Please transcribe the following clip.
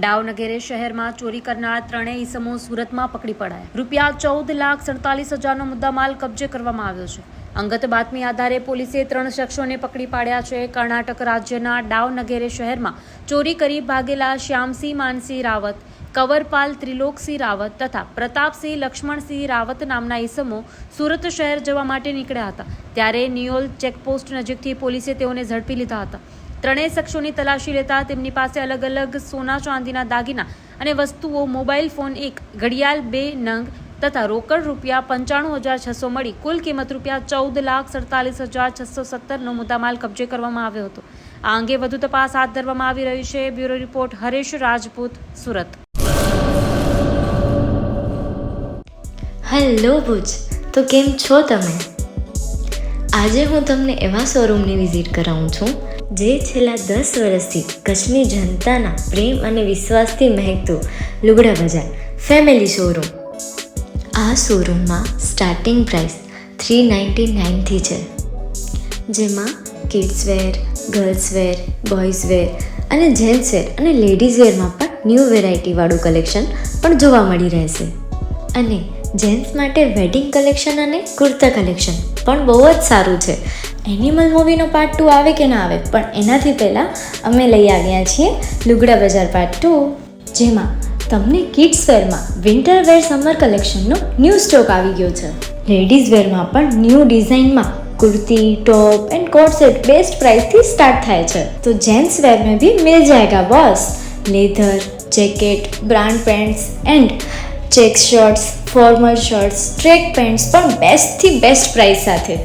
દાવનગેરે શહેરમાં ચોરી કરનાર ત્રણેય ઈસમો સુરતમાં પકડી પડાયા. ₹14,47,000નો મુદ્દામાલ કબજે કરવામાં આવ્યો છે. અંગત બાતમી આધારે પોલીસે 3 શખ્સોને પકડી પાડ્યા છે. કર્ણાટક રાજ્યના દાવનગેરે શહેરમાં ચોરી કરી ભાગેલા શ્યામસિંહ માનસિંહ રાવત, કવરપાલ ત્રિલોકસિંહ રાવત તથા પ્રતાપસિંહ લક્ષ્મણસિંહ રાવત નામના ઈસમો સુરત શહેર જવા માટે નીકળ્યા હતા. ત્યારે નિયોલ ચેકપોસ્ટ નજીકથી પોલીસે તેઓને ઝડપી લીધા હતા. ત્રણેય શખ્સોની તલાશી લેતા તેમની પાસે અલગ અલગ સોના ચાંદીના દાગીના અને વસ્તુઓ, મોબાઈલ ફોન 1, ઘડિયાળ 2 નંગ તથા રોકડ ₹95,600 મળી કુલ કિંમત ₹14,47,617નો મુદ્દામાલ કબજે કરવામાં આવ્યો હતો. આ અંગે વધુ તપાસ હાથ ધરવામાં આવી રહી છે. Bureau report Haresh Rajput, Surat. Hello Bhuj, તો કેમ છો તમે? આજે હું તમને એવા શોરૂમની વિઝિટ કરાવું છું જે છેલ્લા 10 વર્ષથી કચ્છની જનતાના પ્રેમ અને વિશ્વાસથી મહેકતું લુગડા બજાર ફેમિલી શોરૂમ. આ શોરૂમમાં સ્ટાર્ટિંગ પ્રાઇસ $399થી છે, જેમાં kids wear, girls wear, boys wear અને જેન્ટ્સ વેર અને લેડીઝ વેરમાં પણ ન્યૂ વેરાયટીવાળું કલેક્શન પણ જોવા મળી રહેશે. અને જેન્ટ્સ માટે વેડિંગ કલેક્શન અને કુર્તા કલેક્શન પણ બહુ જ સારું છે. એનિમલ મૂવીનો પાર્ટ 2 આવે કે ના આવે, પણ એનાથી પહેલાં અમે લઈ આવ્યા છીએ લુગડા બજાર પાર્ટ 2, જેમાં તમને કિડ્સ વેરમાં વિન્ટર વેર સમર કલેક્શનનો ન્યૂ સ્ટોક આવી ગયો છે. લેડીઝ વેરમાં પણ ન્યૂ ડિઝાઇનમાં kurti, top and coat set best price थी स्टार्ट थाय छे. तो जेंट्स वेर में भी मिल जाएगा boss. Leather, jacket, brand pants and check shirts, formal shirts, track pants पर बेस्ट थी बेस्ट प्राइस साथे.